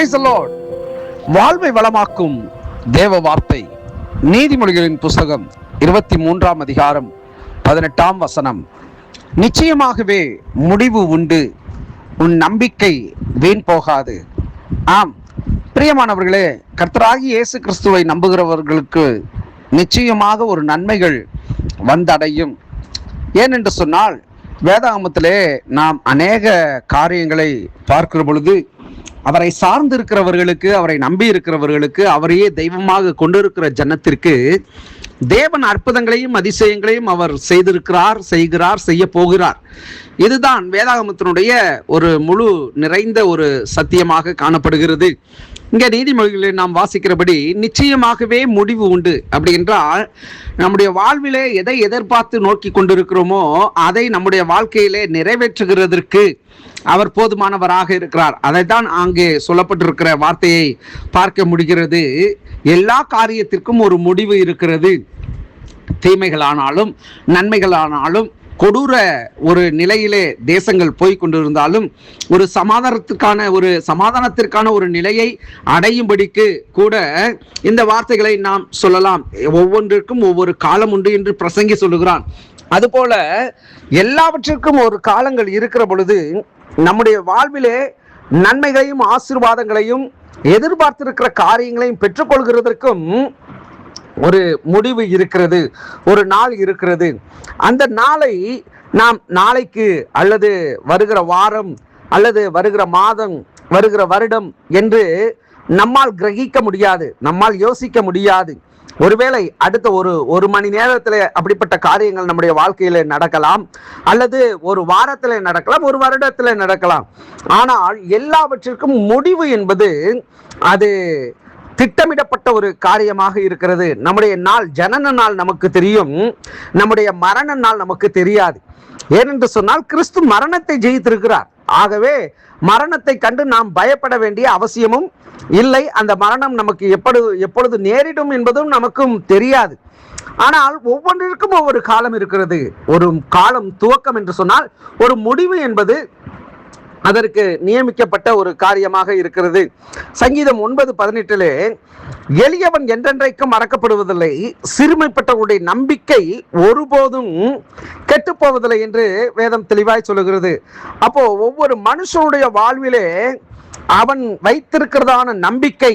Praise the Lord. வாழ்வை வளமாக்கும் தேவ வார்த்தை. நீதிமொழிகளின் புஸ்தகம் 23ஆம் அதிகாரம் 18ஆம் வசனம். நிச்சயமாகவே முடிவு உண்டு, உன் நம்பிக்கை வீண் போகாது. ஆம் பிரியமானவர்களே, கர்த்தராகிய இயேசு கிறிஸ்துவை நம்புகிறவர்களுக்கு நிச்சயமாக ஒரு நன்மைகள் வந்தடையும். ஏனென்று சொன்னால், வேதாகமத்திலே நாம் அநேக காரியங்களை பார்க்கிற பொழுது அவரை சார்ந்து இருக்கிறவர்களுக்கு, அவரை நம்பி இருக்கிறவர்களுக்கு, அவரையே தெய்வமாக கொண்டிருக்கிற ஜனத்திற்கு தேவன் அற்புதங்களையும் அதிசயங்களையும் அவர் செய்திருக்கிறார், செய்கிறார், செய்ய போகிறார். இதுதான் வேதாகமத்தினுடைய ஒரு முழு நிறைந்த ஒரு சத்தியமாக காணப்படுகிறது. இங்கே நீதிமொழிகளை நாம் வாசிக்கிறபடி நிச்சயமாகவே முடிவு உண்டு. அப்படி என்றால், நம்முடைய வாழ்விலே எதை எதிர்பார்த்து நோக்கி கொண்டிருக்கிறோமோ அதை நம்முடைய வாழ்க்கையிலே நிறைவேற்றுகிறதற்கு அவர் போதுமானவராக இருக்கிறார். அதைத்தான் அங்கே சொல்லப்பட்டிருக்கிற வார்த்தையை பார்க்க முடிகிறது. எல்லா காரியத்திற்கும் ஒரு முடிவு இருக்கிறது. தீமைகளானாலும் நன்மைகளானாலும், கொடூர ஒரு நிலையிலே தேசங்கள் போய் கொண்டிருந்தாலும், ஒரு சமாதானத்திற்கான ஒரு நிலையை அடையும்படிக்கு கூட இந்த வார்த்தைகளை நாம் சொல்லலாம். ஒவ்வொன்றிற்கும் ஒவ்வொரு காலம் உண்டு என்று பிரசங்கி சொல்லுகிறான். அதுபோல எல்லாவற்றிற்கும் ஒரு காலங்கள் இருக்கிற பொழுது நம்முடைய வாழ்விலே நன்மைகளையும் ஆசீர்வாதங்களையும் எதிர்பார்த்திருக்கிற காரியங்களையும் பெற்றுக்கொள்கிறதற்கும் ஒரு முடிவு இருக்கிறது, ஒரு நாள் இருக்கிறது. அந்த நாளை நாம் நாளைக்கு அல்லது வருகிற வாரம் அல்லது வருகிற மாதம், வருகிற வருடம் என்று நம்மால் கிரகிக்க முடியாது, நம்மால் யோசிக்க முடியாது. ஒருவேளை அடுத்த ஒரு மணி நேரத்தில் அப்படிப்பட்ட காரியங்கள் நம்முடைய வாழ்க்கையில நடக்கலாம், அல்லது ஒரு வாரத்தில் நடக்கலாம், ஒரு வருடத்தில் நடக்கலாம். ஆனால் எல்லாவற்றிற்கும் முடிவு என்பது அது திட்டமிடப்பட்ட ஒரு காரியமாக இருக்கிறது. நம்முடைய நாள், ஜனன நாள் நமக்கு தெரியும், நம்முடைய மரண நாள் நமக்கு தெரியாது. ஏனென்று சொன்னால், கிறிஸ்து மரணத்தை ஜெயித்திருக்கிறார். ஆகவே மரணத்தை கண்டு நாம் பயப்பட வேண்டிய அவசியமும் இல்லை. அந்த மரணம் நமக்கு எப்பொழுது நேரிடும் என்பதும் நமக்கும் தெரியாது. ஆனால் ஒவ்வொன்றிற்கும் ஒவ்வொரு காலம் இருக்கிறது. ஒரு காலம் துவக்கம் என்று சொன்னால், ஒரு முடிவு என்பது அதற்கு நியமிக்கப்பட்ட ஒரு காரியமாக இருக்கிறது. சங்கீதம் 9:18 எளியவன் என்றென்றைக்கும் மறக்கப்படுவதில்லை, சிறுமைப்பட்டவருடைய நம்பிக்கை ஒருபோதும் கெட்டுப்போவதில்லை என்று வேதம் தெளிவாய் சொல்லுகிறது. அப்போ ஒவ்வொரு மனுஷனுடைய வாழ்விலே அவன் வைத்திருக்கிறதான நம்பிக்கை,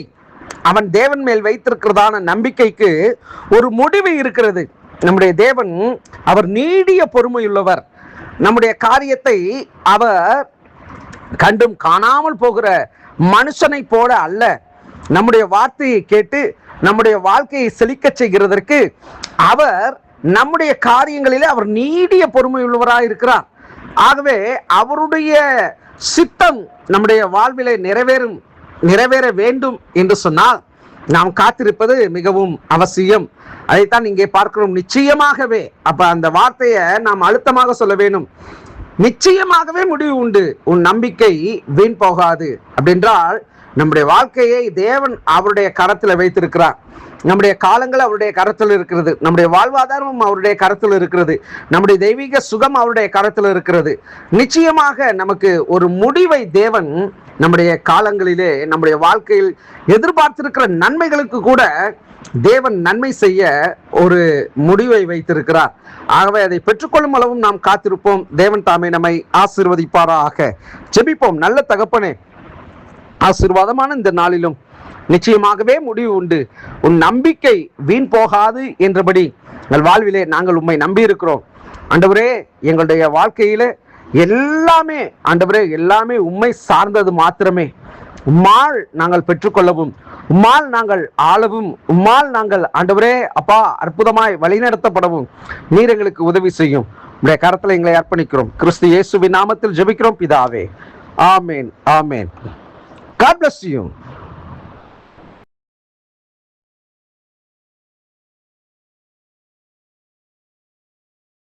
அவன் தேவன் மேல் வைத்திருக்கிறதான நம்பிக்கைக்கு ஒரு முடிவு இருக்கிறது. நம்முடைய தேவன் அவர் நீடிய பொறுமையுள்ளவர். நம்முடைய காரியத்தை அவர் கண்டும் காணாமல் போகிற மனுஷனை போல அல்ல. நம்முடைய வார்த்தையை கேட்டு நம்முடைய வாழ்க்கையை செழிக்க செய்கிறதற்கு அவர் நம்முடைய காரியங்களிலே அவர் நீடிய பொறுமை உள்ளவராக இருக்கிறார். ஆகவே அவருடைய சித்தம் நம்முடைய வாழ்விலே நிறைவேற வேண்டும் என்று சொன்னால் நாம் காத்திருப்பது மிகவும் அவசியம். அதைத்தான் இங்கே பார்க்கிறோம். நிச்சயமாகவே, அப்ப அந்த வார்த்தையை நாம் அழுத்தமாக சொல்ல வேண்டும். நிச்சயமாகவே முடிவு உண்டு, உன் நம்பிக்கை வீண் போகாது. அப்படின்றால் நம்முடைய வாழ்க்கையை தேவன் அவருடைய கரத்தில் வைத்திருக்கிறார். நம்முடைய காலங்கள் அவருடைய கரத்தில் இருக்கிறது. நம்முடைய வாழ்வாதாரம் அவருடைய கரத்தில் இருக்கிறது. நம்முடைய தெய்வீக சுகம் அவருடைய கரத்தில் இருக்கிறது. நிச்சயமாக நமக்கு ஒரு முடிவை தேவன் நம்முடைய காலங்களிலே, நம்முடைய வாழ்க்கையில் எதிர்பார்த்திருக்கிற நன்மைகளுக்கு கூட தேவன் நன்மை செய்ய ஒரு முடிவை வைத்திருக்கிறார். ஆகவே அதை பெற்றுக்கொள்ளும் அளவும் நாம் காத்திருப்போம். தேவன் தாமே நம்மை ஆசீர்வதிப்பாராக. ஜெபிப்போம். நல்ல தகப்பனே, ஆசீர்வாதமான இந்த நாளிலும் நிச்சயமாகவே முடிவு உண்டு, உன் நம்பிக்கை வீண் போகாது என்றபடி எங்கள் வாழ்விலே நாங்கள் உம்மை நம்பி இருக்கிறோம். ஆண்டவரே, எங்களுடைய வாழ்க்கையில எல்லாமே ஆண்டவரே, எல்லாமே உம்மை சார்ந்தது மாத்திரமே. உம்மால் நாங்கள் பெற்றுக்கொள்ளவும், உம்மால் நாங்கள் ஆளவும், உம்மால் நாங்கள் ஆண்டவரே அப்பா அற்புதமாய் வழிநடத்தப்படவும் நீர் எங்களுக்கு உதவி செய்யும். உடைய கரத்தில் எங்களை அர்ப்பணிக்கிறோம். கிறிஸ்து இயேசுவின் நாமத்தில் ஜெபிக்கிறோம் பிதாவே. ஆமேன், ஆமேன். God bless you.